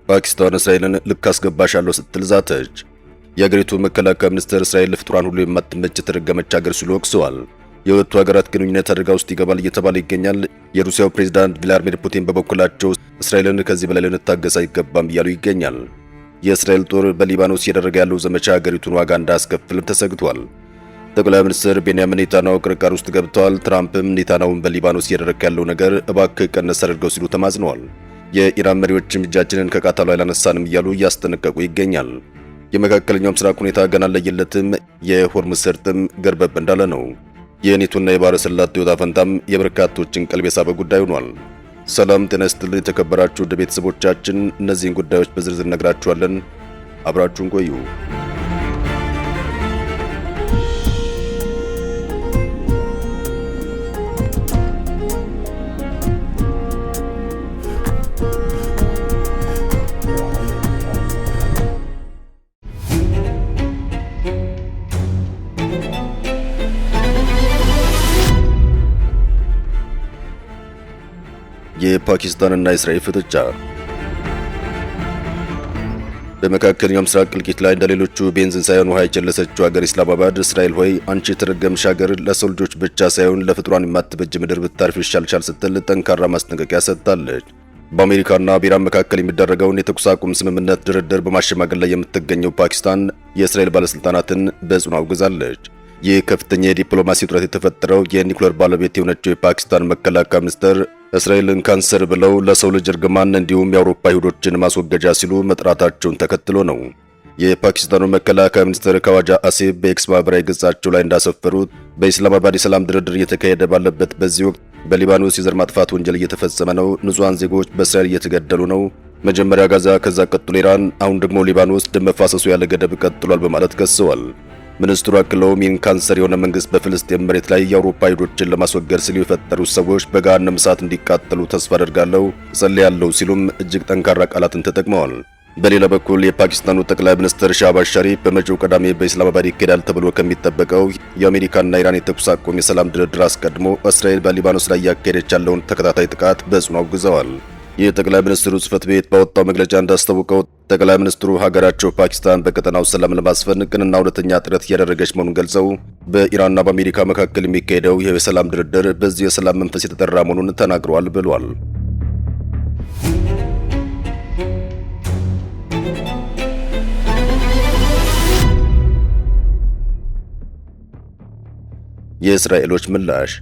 ፓኪስታን እስራኤልን ልክ አስገባሻለሁ ስትል ዛተች። የአገሪቱ መከላከያ ሚኒስትር እስራኤል ለፍጡራን ሁሉ የማትመች የተረገመች ሀገር ሲሉ ወቅሰዋል። የሁለቱ ሀገራት ግንኙነት አደጋ ውስጥ ይገባል እየተባለ ይገኛል። የሩሲያው ፕሬዝዳንት ቭላድሚር ፑቲን በበኩላቸው እስራኤልን ከዚህ በላይ ልንታገስ አይገባም እያሉ ይገኛል። የእስራኤል ጦር በሊባኖስ እያደረገ ያለው ዘመቻ ሀገሪቱን ዋጋ እንዳያስከፍልም ተሰግቷል። ጠቅላይ ሚኒስትር ቤንያሚን ኔታንያሁ ቅርቃር ውስጥ ገብተዋል። ትራምፕም ኔታንያሁን በሊባኖስ እያደረገ ያለው ነገር እባክህ ቀነስ አድርገው ሲሉ ተማጽነዋል። የኢራን መሪዎችም እጃችንን ከቃታሉ አላነሳንም እያሉ እያስጠነቀቁ ይገኛል። የመካከለኛው ምስራቅ ሁኔታ ገና ለየለትም፣ የሆርሙዝ ሰርጥም ገርበብ እንዳለ ነው። የኔቶና የባህረ ሰላጤው ዕጣ ፈንታም የበርካቶችን ቀልብ የሳበ ጉዳይ ሆኗል። ሰላም ጤና ይስጥልኝ የተከበራችሁ ውድ ቤተሰቦቻችን፣ እነዚህን ጉዳዮች በዝርዝር ነግራችኋለን። አብራችሁን ቆዩ። የፓኪስታንና እስራኤል ፍጥጫ። በመካከለኛው ምስራቅ እልቂት ላይ እንደሌሎቹ ቤንዚን ሳይሆን ውሃ የጨለሰችው ሀገር ኢስላማባድ እስራኤል ሆይ አንቺ የተረገምሽ ሀገር ለሰው ልጆች ብቻ ሳይሆን ለፍጥሯን የማትበጅ ምድር ብታርፍ ይሻልሻል ስትል ጠንካራ ማስጠንቀቂያ ሰጥታለች። በአሜሪካና በኢራን መካከል የሚደረገውን የተኩስ አቁም ስምምነት ድርድር በማሸማገል ላይ የምትገኘው ፓኪስታን የእስራኤል ባለስልጣናትን በጽኑ አውግዛለች። ይህ ከፍተኛ የዲፕሎማሲ ውጥረት የተፈጠረው የኒውክሌር ባለቤት የሆነችው የፓኪስታን መከላከያ ሚኒስትር እስራኤልን ካንሰር ብለው ለሰው ልጅ እርግማን እንዲሁም የአውሮፓ ይሁዶችን ማስወገጃ ሲሉ መጥራታቸውን ተከትሎ ነው። የፓኪስታኑ መከላከያ ሚኒስትር ካዋጃ አሲፍ በኤክስ ማህበራዊ ገጻቸው ላይ እንዳሰፈሩት በኢስላማባድ የሰላም ድርድር እየተካሄደ ባለበት በዚህ ወቅት በሊባኖስ የዘር ማጥፋት ወንጀል እየተፈጸመ ነው፣ ንጹሃን ዜጎች በእስራኤል እየተገደሉ ነው፣ መጀመሪያ ጋዛ፣ ከዛ ቀጥሎ ኢራን፣ አሁን ደግሞ ሊባኖስ ደም መፋሰሱ ያለ ገደብ ቀጥሏል በማለት ከሰዋል። ሚኒስትሩ አክለውም ይህን ካንሰር የሆነ መንግስት በፍልስጤም መሬት ላይ የአውሮፓ ይሁዶችን ለማስወገድ ሲሉ የፈጠሩት ሰዎች በገሃነመ እሳት እንዲቃጠሉ ተስፋ አደርጋለሁ፣ እጸልያለሁ ሲሉም እጅግ ጠንካራ ቃላትን ተጠቅመዋል። በሌላ በኩል የፓኪስታኑ ጠቅላይ ሚኒስትር ሻህባዝ ሸሪፍ በመጪው ቅዳሜ በኢስላማባድ ይካሄዳል ተብሎ ከሚጠበቀው የአሜሪካና ኢራን የተኩስ አቁም የሰላም ድርድር አስቀድሞ እስራኤል በሊባኖስ ላይ ያካሄደች ያለውን ተከታታይ ጥቃት በጽኑ አውግዘዋል። የጠቅላይ ሚኒስትሩ ጽህፈት ቤት ባወጣው መግለጫ እንዳስታወቀው ጠቅላይ ሚኒስትሩ ሀገራቸው ፓኪስታን በቀጠናው ሰላም ለማስፈን ቅንና እውነተኛ ጥረት እያደረገች መሆኑን ገልጸው በኢራንና በአሜሪካ መካከል የሚካሄደው ይህ የሰላም ድርድር በዚህ የሰላም መንፈስ የተጠራ መሆኑን ተናግረዋል ብሏል። የእስራኤሎች ምላሽ።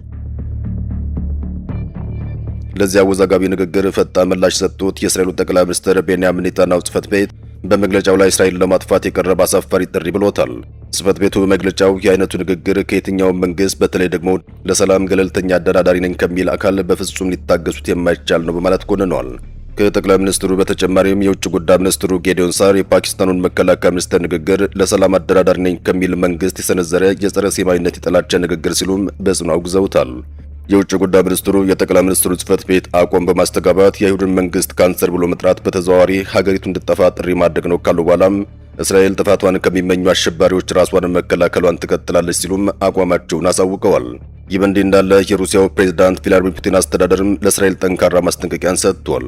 ለዚያ አወዛጋቢ ንግግር ፈጣን ምላሽ ሰጡት የእስራኤሉ ጠቅላይ ሚኒስትር ቤንያሚን ኔታንያሁ ጽህፈት ቤት በመግለጫው ላይ እስራኤልን ለማጥፋት የቀረበ አሳፋሪ ጥሪ ብሎታል። ጽህፈት ቤቱ በመግለጫው የአይነቱ ንግግር ከየትኛውም መንግስት በተለይ ደግሞ ለሰላም ገለልተኛ አደራዳሪ ነኝ ከሚል አካል በፍጹም ሊታገሱት የማይቻል ነው በማለት ኮንኗል። ከጠቅላይ ሚኒስትሩ በተጨማሪም የውጭ ጉዳይ ሚኒስትሩ ጌዲዮን ሳር የፓኪስታኑን መከላከያ ሚኒስትር ንግግር ለሰላም አደራዳሪ ነኝ ከሚል መንግስት የሰነዘረ የጸረ ሴማዊነት የጥላቻ ንግግር ሲሉም በጽኑ አውግዘውታል። የውጭ ጉዳይ ሚኒስትሩ የጠቅላይ ሚኒስትሩ ጽህፈት ቤት አቋም በማስተጋባት የአይሁድን መንግስት ካንሰር ብሎ መጥራት በተዘዋዋሪ ሀገሪቱ እንድትጠፋ ጥሪ ማድረግ ነው ካሉ በኋላም እስራኤል ጥፋቷን ከሚመኙ አሸባሪዎች ራሷን መከላከሏን ትቀጥላለች ሲሉም አቋማቸውን አሳውቀዋል። ይህ በእንዲህ እንዳለ የሩሲያው ፕሬዝዳንት ቭላድሚር ፑቲን አስተዳደርም ለእስራኤል ጠንካራ ማስጠንቀቂያን ሰጥቷል።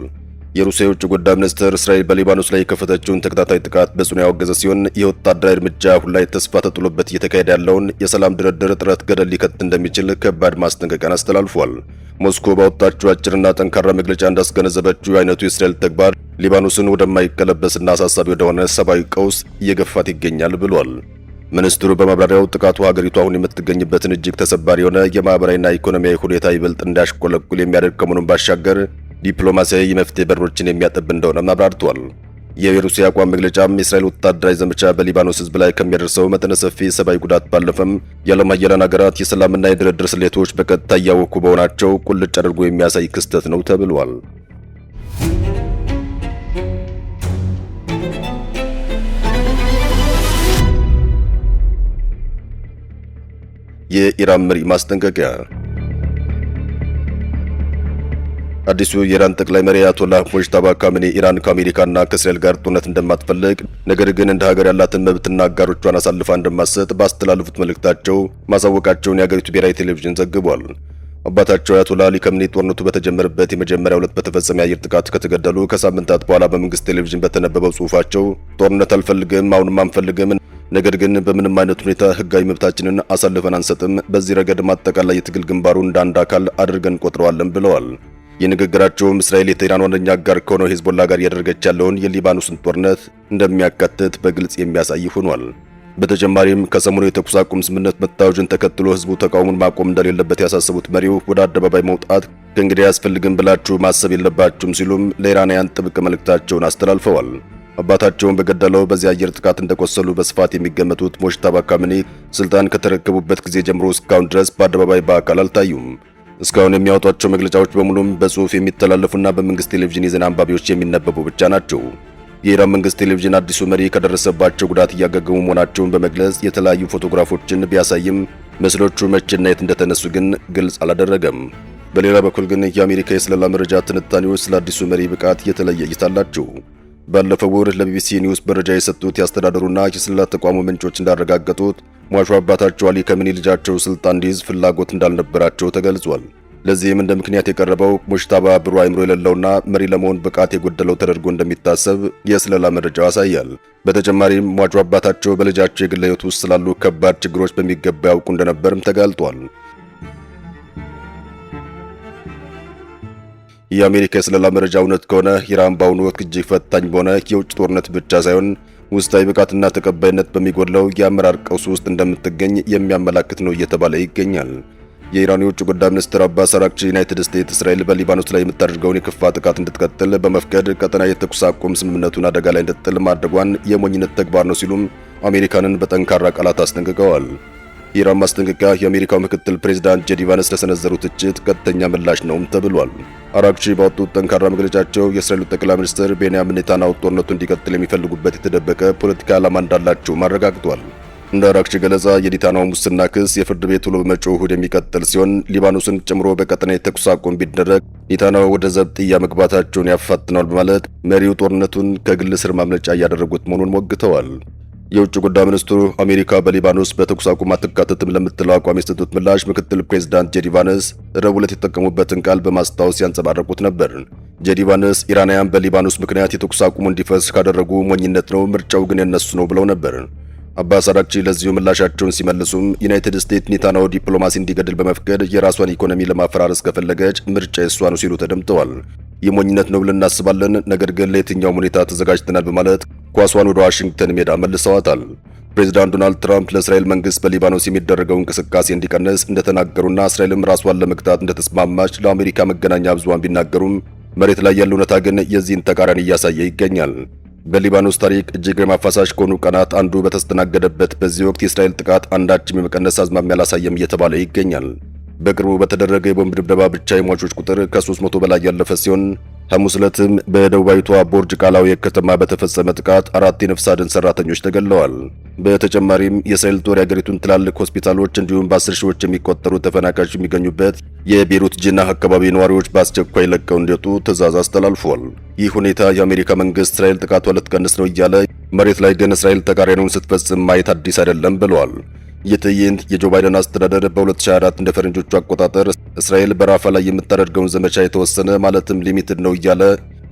የሩሲያ የውጭ ጉዳይ ሚኒስትር እስራኤል በሊባኖስ ላይ የከፈተችውን ተከታታይ ጥቃት በጽኑ ያወገዘ ሲሆን የወታደራዊ እርምጃ አሁን ላይ ተስፋ ተጥሎበት እየተካሄደ ያለውን የሰላም ድርድር ጥረት ገደል ሊከት እንደሚችል ከባድ ማስጠንቀቂያን አስተላልፏል። ሞስኮ ባወጣችው አጭርና ጠንካራ መግለጫ እንዳስገነዘበችው አይነቱ የእስራኤል ተግባር ሊባኖስን ወደማይቀለበስና አሳሳቢ ወደሆነ ሰብአዊ ቀውስ እየገፋት ይገኛል ብሏል። ሚኒስትሩ በማብራሪያው ጥቃቱ ሀገሪቱ አሁን የምትገኝበትን እጅግ ተሰባሪ የሆነ የማህበራዊና ኢኮኖሚያዊ ሁኔታ ይበልጥ እንዳያሽቆለቁል የሚያደርግ ከመሆኑን ባሻገር ዲፕሎማሲያዊ የመፍትሄ በሮችን የሚያጠብ እንደሆነ አብራርቷል። የሩሲያ አቋም መግለጫም የእስራኤል ወታደራዊ ዘመቻ በሊባኖስ ህዝብ ላይ ከሚያደርሰው መጠነ ሰፊ ሰብአዊ ጉዳት ባለፈም የዓለም ሀያላን ሀገራት የሰላምና የድርድር ስሌቶች በቀጥታ እያወኩ በሆናቸው ቁልጭ አድርጎ የሚያሳይ ክስተት ነው ተብሏል። የኢራን መሪ ማስጠንቀቂያ። አዲሱ የኢራን ጠቅላይ መሪ አያቶላህ ሙጅተባ ካሚኒ ኢራን ከአሜሪካና ከእስራኤል ጋር ጦርነት እንደማትፈልግ ነገር ግን እንደ ሀገር ያላትን መብትና አጋሮቿን አሳልፋ እንደማትሰጥ ባስተላለፉት መልእክታቸው ማሳወቃቸውን የሀገሪቱ ብሔራዊ ቴሌቪዥን ዘግቧል። አባታቸው አያቶላ አሊ ከሚኒ ጦርነቱ በተጀመረበት የመጀመሪያው ዕለት በተፈጸመ የአየር ጥቃት ከተገደሉ ከሳምንታት በኋላ በመንግስት ቴሌቪዥን በተነበበው ጽሑፋቸው ጦርነት አልፈልግም፣ አሁንም አንፈልግም፣ ነገር ግን በምንም አይነት ሁኔታ ህጋዊ መብታችንን አሳልፈን አንሰጥም፣ በዚህ ረገድ አጠቃላይ የትግል ግንባሩ እንደ አንድ አካል አድርገን ቆጥረዋለን ብለዋል። የንግግራቸውም እስራኤል የቴህራን ዋነኛ አጋር ከሆነው ሂዝቦላ ጋር እያደረገች ያለውን የሊባኖስን ጦርነት እንደሚያካትት በግልጽ የሚያሳይ ሆኗል። በተጨማሪም ከሰሞኑ የተኩስ አቁም ስምምነት መታወጅን ተከትሎ ህዝቡ ተቃውሞን ማቆም እንደሌለበት ያሳሰቡት መሪው ወደ አደባባይ መውጣት ከእንግዲህ አያስፈልግም ብላችሁ ማሰብ የለባችሁም ሲሉም ለኢራናውያን ጥብቅ መልእክታቸውን አስተላልፈዋል። አባታቸውን በገደለው በዚህ አየር ጥቃት እንደቆሰሉ በስፋት የሚገመቱት ሞጅተባ ካሚኒ ስልጣን ከተረከቡበት ጊዜ ጀምሮ እስካሁን ድረስ በአደባባይ በአካል አልታዩም። እስካሁን የሚያወጧቸው መግለጫዎች በሙሉም በጽሑፍ የሚተላለፉና በመንግስት ቴሌቪዥን የዜና አንባቢዎች የሚነበቡ ብቻ ናቸው። የኢራን መንግስት ቴሌቪዥን አዲሱ መሪ ከደረሰባቸው ጉዳት እያገገሙ መሆናቸውን በመግለጽ የተለያዩ ፎቶግራፎችን ቢያሳይም ምስሎቹ መቼና የት እንደተነሱ ግን ግልጽ አላደረገም። በሌላ በኩል ግን የአሜሪካ የስለላ መረጃ ትንታኔዎች ስለ አዲሱ መሪ ብቃት የተለየ እይታ አላቸው። ባለፈው ወር ለቢቢሲ ኒውስ መረጃ የሰጡት የአስተዳደሩና የስለላ ተቋሙ ምንጮች እንዳረጋገጡት ሟቹ አባታቸው አሊ ከሚኒ ልጃቸው ስልጣን እንዲይዝ ፍላጎት እንዳልነበራቸው ተገልጿል። ለዚህም እንደ ምክንያት የቀረበው ሙጅተባ ብሩህ አእምሮ የሌለውና መሪ ለመሆን ብቃት የጎደለው ተደርጎ እንደሚታሰብ የስለላ መረጃው ያሳያል። በተጨማሪም ሟቹ አባታቸው በልጃቸው የግል ሕይወት ውስጥ ስላሉ ከባድ ችግሮች በሚገባ ያውቁ እንደነበርም ተጋልጧል። የአሜሪካ የስለላ መረጃ እውነት ከሆነ ኢራን በአሁኑ ወቅት እጅግ ፈታኝ በሆነ የውጭ ጦርነት ብቻ ሳይሆን ውስጣዊ ብቃትና ተቀባይነት በሚጎድለው የአመራር ቀውስ ውስጥ እንደምትገኝ የሚያመላክት ነው እየተባለ ይገኛል። የኢራን የውጭ ጉዳይ ሚኒስትር አባስ አራግቺ ዩናይትድ ስቴትስ እስራኤል በሊባኖስ ላይ የምታደርገውን የከፋ ጥቃት እንድትቀጥል በመፍቀድ ቀጠናዊ የተኩስ አቁም ስምምነቱን አደጋ ላይ እንድትጥል ማድረጓን የሞኝነት ተግባር ነው ሲሉም አሜሪካንን በጠንካራ ቃላት አስጠንቅቀዋል። የኢራን ማስጠንቀቂያ የአሜሪካው ምክትል ፕሬዝዳንት ጄዲ ቫንስ ለሰነዘሩት ትችት ቀጥተኛ ምላሽ ነውም ተብሏል። አራግቺ ባወጡት ጠንካራ መግለጫቸው የእስራኤሉ ጠቅላይ ሚኒስትር ቤንያሚን ኔታንያሁ ጦርነቱ እንዲቀጥል የሚፈልጉበት የተደበቀ ፖለቲካ ዓላማ እንዳላቸውም አረጋግጧል። እንደ አራግቺ ገለጻ የኔታንያሁ ሙስና ክስ የፍርድ ቤት ውሎ በመጪው እሁድ የሚቀጥል ሲሆን ሊባኖስን ጨምሮ በቀጠና የተኩስ አቁም ቢደረግ ኔታንያሁ ወደ ዘብጥያ መግባታቸውን ያፋጥናል በማለት መሪው ጦርነቱን ከግል ስር ማምለጫ እያደረጉት መሆኑን ሞግተዋል። የውጭ ጉዳይ ሚኒስትሩ አሜሪካ በሊባኖስ በተኩስ አቁም አትካተትም ለምትለው አቋም የሰጡት ምላሽ ምክትል ፕሬዝዳንት ጄዲ ቫንስ ረቡዕ ዕለት የተጠቀሙበትን ቃል በማስታወስ ያንጸባረቁት ነበር። ጄዲ ቫንስ ኢራናውያን በሊባኖስ ምክንያት የተኩስ አቁሙ እንዲፈስ ካደረጉ ሞኝነት ነው፣ ምርጫው ግን የነሱ ነው ብለው ነበር። አባስ አራግቺ ለዚሁ ምላሻቸውን ሲመልሱም ዩናይትድ ስቴትስ ኔታንያሁ ዲፕሎማሲ እንዲገድል በመፍቀድ የራሷን ኢኮኖሚ ለማፈራረስ ከፈለገች ምርጫ የሷ ነው ሲሉ ተደምጠዋል። የሞኝነት ነው ብለን እናስባለን፣ ነገር ግን ለየትኛውም ሁኔታ ተዘጋጅተናል በማለት ኳሷን ወደ ዋሽንግተን ሜዳ መልሰዋታል። ፕሬዚዳንት ዶናልድ ትራምፕ ለእስራኤል መንግስት በሊባኖስ የሚደረገው እንቅስቃሴ እንዲቀንስ እንደተናገሩና እስራኤልም ራሷን ለመግታት እንደተስማማች ለአሜሪካ መገናኛ ብዙሃን ቢናገሩም መሬት ላይ ያለው እውነታ ግን የዚህን ተቃራኒ እያሳየ ይገኛል። በሊባኖስ ታሪክ እጅግ ደም አፋሳሽ ከሆኑ ቀናት አንዱ በተስተናገደበት በዚህ ወቅት የእስራኤል ጥቃት አንዳችም የመቀነስ አዝማሚያ አላሳየም እየተባለ ይገኛል። በቅርቡ በተደረገ የቦምብ ድብደባ ብቻ የሟቾች ቁጥር ከ300 በላይ ያለፈ ሲሆን ሐሙስ ዕለትም በደቡባዊቷ ቦርጅ ቃላዊ ከተማ በተፈጸመ ጥቃት 4 የነፍስ አድን ሰራተኞች ተገድለዋል። በተጨማሪም የእስራኤል ጦር የአገሪቱን ትላልቅ ሆስፒታሎች እንዲሁም በ10 ሺዎች የሚቆጠሩ ተፈናቃዮች የሚገኙበት የቤሩት ጂናህ አካባቢ ነዋሪዎች በአስቸኳይ ለቀው እንዲወጡ ትዕዛዝ አስተላልፏል። ይህ ሁኔታ የአሜሪካ መንግስት እስራኤል ጥቃቷ ልትቀንስ ነው እያለ መሬት ላይ ግን እስራኤል ተቃራኒውን ስትፈጽም ማየት አዲስ አይደለም ብለዋል። ይህ ትዕይንት የጆ ባይደን አስተዳደር በ2024 እንደ ፈረንጆቹ አቆጣጠር እስራኤል በራፋ ላይ የምታደርገውን ዘመቻ የተወሰነ ማለትም ሊሚትድ ነው እያለ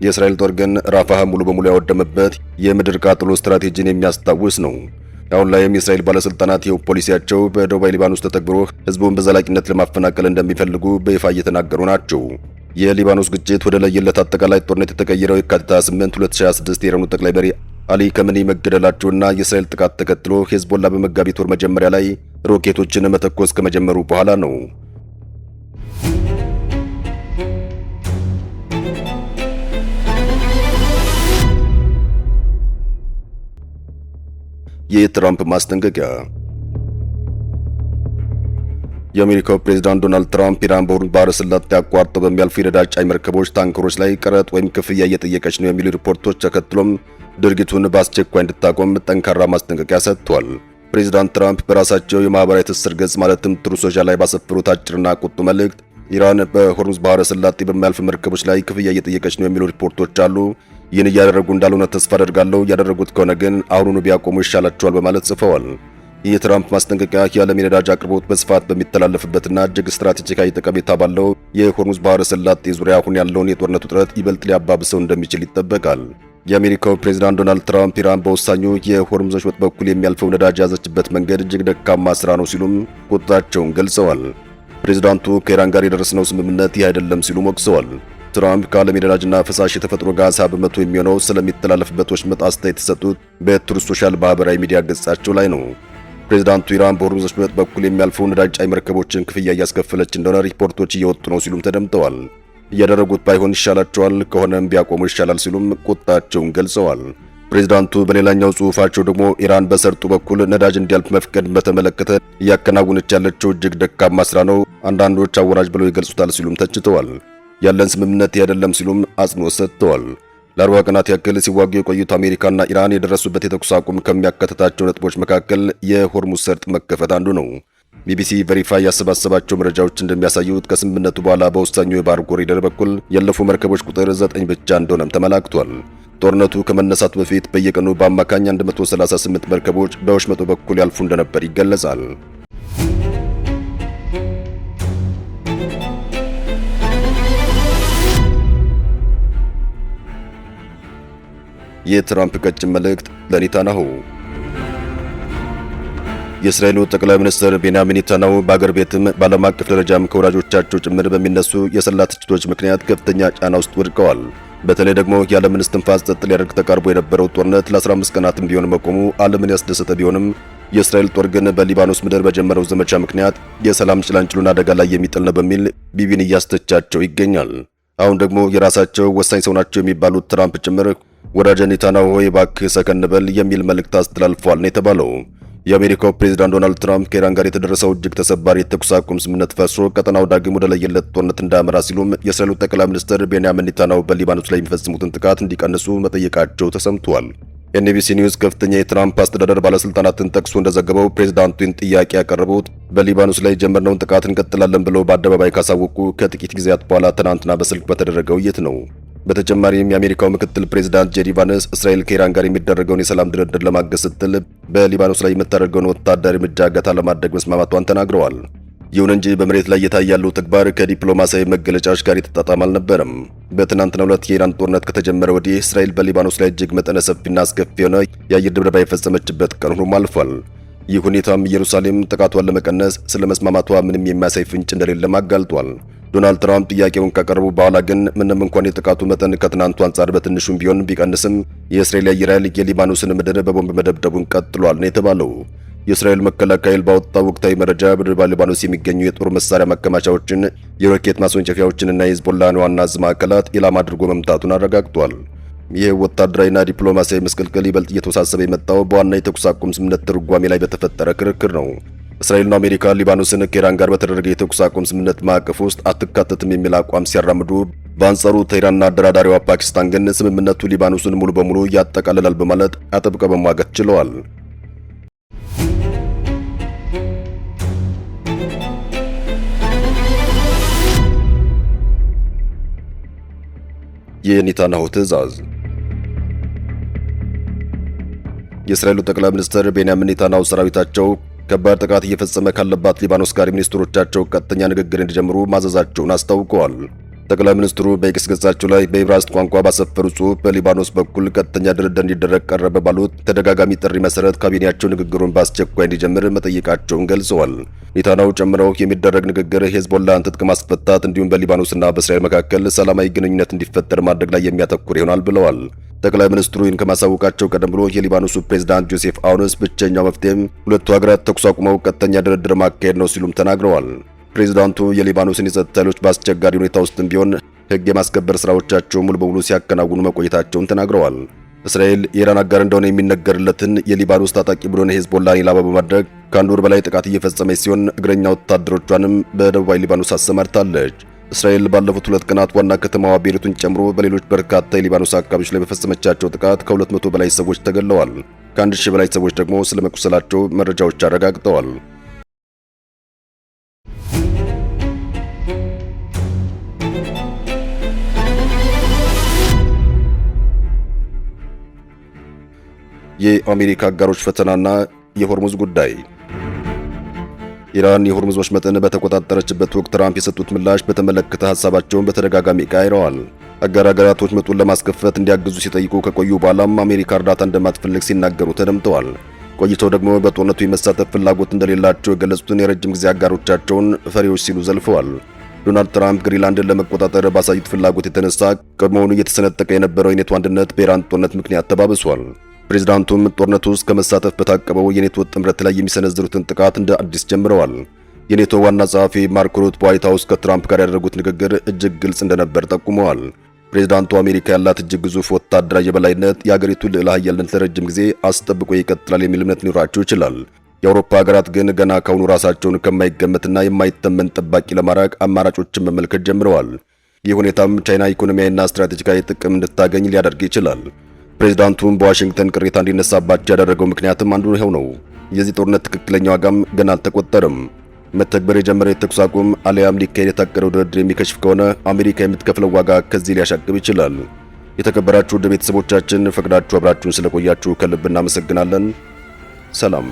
የእስራኤል ጦር ግን ራፋህ ሙሉ በሙሉ ያወደመበት የምድር ቃጠሎ ስትራቴጂን የሚያስታውስ ነው። አሁን ላይም የእስራኤል ባለስልጣናት ይኸው ፖሊሲያቸው በደቡባዊ ሊባኖስ ተተግብሮ ህዝቡን በዘላቂነት ለማፈናቀል እንደሚፈልጉ በይፋ እየተናገሩ ናቸው። የሊባኖስ ግጭት ወደ ለየለት አጠቃላይ ጦርነት የተቀየረው የካቲት 28 2026 የኢራኑ ጠቅላይ መሪ አሊ ከሚኒ መገደላቸውና የእስራኤል ጥቃት ተከትሎ ሄዝቦላ በመጋቢት ወር መጀመሪያ ላይ ሮኬቶችን መተኮስ ከመጀመሩ በኋላ ነው። የትራምፕ ማስጠንቀቂያ። የአሜሪካው ፕሬዝዳንት ዶናልድ ትራምፕ ኢራን በሆርሙዝ ባህረ ሰላጤ አቋርጠው በሚያልፉ የነዳጅ ጫኝ መርከቦች፣ ታንከሮች ላይ ቀረጥ ወይም ክፍያ እየጠየቀች ነው የሚሉ ሪፖርቶች ተከትሎም ድርጊቱን በአስቸኳይ እንድታቆም ጠንካራ ማስጠንቀቂያ ሰጥቷል። ፕሬዝዳንት ትራምፕ በራሳቸው የማህበራዊ ትስስር ገጽ ማለትም ትሩ ሶሻል ላይ ባሰፈሩት አጭርና ቁጡ መልእክት ኢራን በሆርሙዝ ባህረ ሰላጤ በሚያልፉ መርከቦች ላይ ክፍያ እየጠየቀች ነው የሚሉ ሪፖርቶች አሉ። ይህን እያደረጉ እንዳልሆነ ተስፋ አደርጋለሁ። ያደረጉት ከሆነ ግን አሁኑኑ ቢያቆሙ ይሻላቸዋል በማለት ጽፈዋል። የትራምፕ ማስጠንቀቂያ የዓለም የነዳጅ አቅርቦት በስፋት በሚተላለፍበትና እጅግ ስትራቴጂካዊ ጠቀሜታ ባለው የሆርሙዝ ባህረ ሰላጤ ዙሪያ አሁን ያለውን የጦርነት ውጥረት ይበልጥ ሊያባብሰው እንደሚችል ይጠበቃል። የአሜሪካው ፕሬዝዳንት ዶናልድ ትራምፕ ኢራን በወሳኙ የሆርሙዝ ወሽመጥ በኩል የሚያልፈው ነዳጅ የያዘችበት መንገድ እጅግ ደካማ ስራ ነው ሲሉም ቁጣቸውን ገልጸዋል። ፕሬዝዳንቱ ከኢራን ጋር የደረስነው ስምምነት ይህ አይደለም ሲሉም ወቅሰዋል። ትራምፕ ከዓለም የነዳጅና ፈሳሽ የተፈጥሮ ጋዝ 20 በመቶ የሚሆነው ስለሚተላለፍበት ወሽመጥ አስተያየት የሰጡት በትሩዝ ሶሻል ማህበራዊ ሚዲያ ገጻቸው ላይ ነው። ፕሬዝዳንቱ ኢራን በሆርሙዝ ወሽመጥ በኩል የሚያልፈው ነዳጅ ጫኝ መርከቦችን ክፍያ እያስከፈለች እንደሆነ ሪፖርቶች እየወጡ ነው ሲሉም ተደምጠዋል። እያደረጉት ባይሆን ይሻላቸዋል፣ ከሆነም ቢያቆሙ ይሻላል ሲሉም ቁጣቸውን ገልጸዋል። ፕሬዝዳንቱ በሌላኛው ጽሑፋቸው ደግሞ ኢራን በሰርጡ በኩል ነዳጅ እንዲያልፍ መፍቀድ በተመለከተ እያከናወነች ያለችው እጅግ ደካማ ስራ ነው፣ አንዳንዶች አወራጅ ብለው ይገልጹታል ሲሉም ተችተዋል። ያለን ስምምነት አይደለም ሲሉም አጽንኦት ሰጥተዋል። ለ40 ቀናት ያክል ሲዋጉ የቆዩት አሜሪካና ኢራን የደረሱበት የተኩስ አቁም ከሚያካትታቸው ነጥቦች መካከል የሆርሙዝ ሰርጥ መከፈት አንዱ ነው። ቢቢሲ ቬሪፋይ ያሰባሰባቸው መረጃዎች እንደሚያሳዩት ከስምምነቱ በኋላ በወሳኙ የባህር ኮሪደር በኩል ያለፉ መርከቦች ቁጥር 9 ብቻ እንደሆነም ተመላክቷል። ጦርነቱ ከመነሳቱ በፊት በየቀኑ በአማካኝ 138 መርከቦች በወሽመጡ በኩል ያልፉ እንደነበር ይገለጻል። የትራምፕ ቀጭን መልእክት ለኔታንያሁ። የእስራኤሉ ጠቅላይ ሚኒስትር ቤንያሚን ኔታንያሁ በአገር ቤትም በዓለም አቀፍ ደረጃም ከወዳጆቻቸው ጭምር በሚነሱ የሰላ ትችቶች ምክንያት ከፍተኛ ጫና ውስጥ ወድቀዋል። በተለይ ደግሞ የዓለምን እስትንፋስ ጸጥ ሊያደርግ ተቃርቦ የነበረው ጦርነት ለ15 ቀናትም ቢሆን መቆሙ ዓለምን ያስደሰተ ቢሆንም የእስራኤል ጦር ግን በሊባኖስ ምድር በጀመረው ዘመቻ ምክንያት የሰላም ጭላንጭሉን አደጋ ላይ የሚጥል ነው በሚል ቢቢን እያስተቻቸው ይገኛል። አሁን ደግሞ የራሳቸው ወሳኝ ሰው ናቸው የሚባሉት ትራምፕ ጭምር ወዳጄ ኔታንያሁ ሆይ እባክህ ሰከን በል የሚል መልእክት አስተላልፈዋል ነው የተባለው። የአሜሪካው ፕሬዝዳንት ዶናልድ ትራምፕ ከኢራን ጋር የተደረሰው እጅግ ተሰባሪ የተኩስ አቁም ስምምነት ፈርሶ ቀጠናው ዳግም ወደ ለየለት ጦርነት እንዳያመራ ሲሉም የእስራኤሉ ጠቅላይ ሚኒስትር ቤንያሚን ኔታንያሁ በሊባኖስ ላይ የሚፈጽሙትን ጥቃት እንዲቀንሱ መጠየቃቸው ተሰምቷል። ኤንቢሲ ኒውስ ከፍተኛ የትራምፕ አስተዳደር ባለስልጣናትን ጠቅሶ እንደዘገበው ፕሬዝዳንቱን ጥያቄ ያቀረቡት በሊባኖስ ላይ የጀመርነውን ጥቃት እንቀጥላለን ብለው በአደባባይ ካሳወቁ ከጥቂት ጊዜያት በኋላ ትናንትና በስልክ በተደረገው ውይይት ነው። በተጨማሪም የአሜሪካው ምክትል ፕሬዝዳንት ጄዲ ቫንስ እስራኤል ከኢራን ጋር የሚደረገውን የሰላም ድርድር ለማገዝ ስትል በሊባኖስ ላይ የምታደርገውን ወታደራዊ እርምጃ እገታ ለማድረግ መስማማቷን ተናግረዋል። ይሁን እንጂ በመሬት ላይ የታየ ያለው ተግባር ከዲፕሎማሲያዊ መገለጫዎች ጋር የተጣጣመ አልነበረም። በትናንትናው ዕለት የኢራን ጦርነት ከተጀመረ ወዲህ እስራኤል በሊባኖስ ላይ እጅግ መጠነ ሰፊና አስከፊ የሆነ የአየር ድብደባ የፈጸመችበት ቀን ሆኖም አልፏል። ይህ ሁኔታም ኢየሩሳሌም ጥቃቷን ለመቀነስ ስለ መስማማቷ ምንም የሚያሳይ ፍንጭ እንደሌለም አጋልጧል። ዶናልድ ትራምፕ ጥያቄውን ካቀረቡ በኋላ ግን ምንም እንኳን የጥቃቱ መጠን ከትናንቱ አንጻር በትንሹም ቢሆን ቢቀንስም የእስራኤል አየር ኃይል የሊባኖስን ምድር በቦምብ መደብደቡን ቀጥሏል ነው የተባለው። የእስራኤል መከላከያ ኃይል ባወጣው ወቅታዊ መረጃ በደቡብ ሊባኖስ የሚገኙ የጦር መሳሪያ ማከማቻዎችን፣ የሮኬት ማስወንጨፊያዎችንና የሂዝቦላን ዋና ዕዝ ማዕከላት ኢላማ አድርጎ መምታቱን አረጋግጧል። ይህ ወታደራዊና ዲፕሎማሲያዊ መስቀልቅል ይበልጥ እየተወሳሰበ የመጣው በዋና የተኩስ አቁም ስምምነት ትርጓሜ ላይ በተፈጠረ ክርክር ነው። እስራኤልና አሜሪካ ሊባኖስን ከኢራን ጋር በተደረገ የተኩስ አቁም ስምምነት ማዕቀፍ ውስጥ አትካተትም የሚል አቋም ሲያራምዱ፣ በአንጻሩ ቴህራንና አደራዳሪዋ ፓኪስታን ግን ስምምነቱ ሊባኖስን ሙሉ በሙሉ ያጠቃልላል በማለት አጥብቀው መሟገት ችለዋል። የኔታንያሁ ትዕዛዝ። የእስራኤሉ ጠቅላይ ሚኒስትር ቤንያሚን ኔታንያሁ ሰራዊታቸው ከባድ ጥቃት እየፈጸመ ካለባት ሊባኖስ ጋር ሚኒስትሮቻቸው ቀጥተኛ ንግግር እንዲጀምሩ ማዘዛቸውን አስታውቀዋል። ጠቅላይ ሚኒስትሩ በኤክስ ገጻቸው ላይ በዕብራይስጥ ቋንቋ ባሰፈሩ ጽሑፍ በሊባኖስ በኩል ቀጥተኛ ድርድር እንዲደረግ ቀረበ ባሉት ተደጋጋሚ ጥሪ መሰረት ካቢኔያቸው ንግግሩን በአስቸኳይ እንዲጀምር መጠየቃቸውን ገልጸዋል። ኔታንያሁ ጨምረው የሚደረግ ንግግር ሄዝቦላን ትጥቅ ማስፈታት እንዲሁም በሊባኖስና በእስራኤል መካከል ሰላማዊ ግንኙነት እንዲፈጠር ማድረግ ላይ የሚያተኩር ይሆናል ብለዋል። ጠቅላይ ሚኒስትሩ ይህን ከማሳወቃቸው ቀደም ብሎ የሊባኖሱ ፕሬዝዳንት ጆሴፍ አውንስ ብቸኛው መፍትሄም ሁለቱ ሀገራት ተኩስ አቁመው ቀጥተኛ ድርድር ማካሄድ ነው ሲሉም ተናግረዋል። ፕሬዝዳንቱ የሊባኖስን የጸጥታ ኃይሎች በአስቸጋሪ ሁኔታ ውስጥም ቢሆን ሕግ የማስከበር ስራዎቻቸው ሙሉ በሙሉ ሲያከናውኑ መቆየታቸውን ተናግረዋል። እስራኤል የኢራን አጋር እንደሆነ የሚነገርለትን የሊባኖስ ታጣቂ ቡድን ሄዝቦላን ኢላማ በማድረግ ከአንድ ወር በላይ ጥቃት እየፈጸመች ሲሆን እግረኛ ወታደሮቿንም በደቡባዊ ሊባኖስ አሰማርታለች። እስራኤል ባለፉት 2 ቀናት ዋና ከተማዋ ቤይሩትን ጨምሮ በሌሎች በርካታ የሊባኖስ አካባቢዎች ላይ በፈጸመቻቸው ጥቃት ከ200 በላይ ሰዎች ተገድለዋል። ከ1000 በላይ ሰዎች ደግሞ ስለመቁሰላቸው መረጃዎች አረጋግጠዋል። የአሜሪካ አጋሮች ፈተናና የሆርሙዝ ጉዳይ። ኢራን የሆርሙዝ ወሽመጥን በተቆጣጠረችበት ወቅት ትራምፕ የሰጡት ምላሽ በተመለከተ ሐሳባቸውን በተደጋጋሚ ቀያይረዋል። አጋር ሀገራቶች ወሽመጡን ለማስከፈት እንዲያግዙ ሲጠይቁ ከቆዩ በኋላም አሜሪካ እርዳታ እንደማትፈልግ ሲናገሩ ተደምጠዋል። ቆይተው ደግሞ በጦርነቱ የመሳተፍ ፍላጎት እንደሌላቸው የገለጹትን የረጅም ጊዜ አጋሮቻቸውን ፈሪዎች ሲሉ ዘልፈዋል። ዶናልድ ትራምፕ ግሪንላንድን ለመቆጣጠር ባሳዩት ፍላጎት የተነሳ ቀድሞውኑ እየተሰነጠቀ የነበረው የኔቶ አንድነት በኢራን ጦርነት ምክንያት ተባብሷል። ፕሬዝዳንቱም ጦርነቱ ውስጥ ከመሳተፍ በታቀበው የኔቶ ጥምረት ላይ የሚሰነዝሩትን ጥቃት እንደ አዲስ ጀምረዋል። የኔቶ ዋና ጸሐፊ ማርክ ሩት በዋይት ሃውስ ከትራምፕ ጋር ያደረጉት ንግግር እጅግ ግልጽ እንደነበር ጠቁመዋል። ፕሬዝዳንቱ አሜሪካ ያላት እጅግ ግዙፍ ወታደራዊ የበላይነት የአገሪቱን ልዕለ ኃያልነት ለረጅም ጊዜ አስጠብቆ ይቀጥላል የሚል እምነት ሊኖራቸው ይችላል። የአውሮፓ ሀገራት ግን ገና ካሁኑ ራሳቸውን ከማይገመትና የማይተመን ጠባቂ ለማራቅ አማራጮችን መመልከት ጀምረዋል። ይህ ሁኔታም ቻይና ኢኮኖሚያዊና ስትራቴጂካዊ ጥቅም እንድታገኝ ሊያደርግ ይችላል። ፕሬዝዳንቱም በዋሽንግተን ቅሬታ እንዲነሳባቸው ያደረገው ምክንያትም አንዱ ይኸው ነው። የዚህ ጦርነት ትክክለኛ ዋጋም ገና አልተቆጠረም። መተግበር የጀመረ የተኩስ አቁም አሊያም ሊካሄድ የታቀደው ድርድር የሚከሽፍ ከሆነ አሜሪካ የምትከፍለው ዋጋ ከዚህ ሊያሻቅብ ይችላል። የተከበራችሁ ውድ ቤተሰቦቻችን ፈቅዳችሁ አብራችሁን ስለቆያችሁ ከልብ እናመሰግናለን። ሰላም።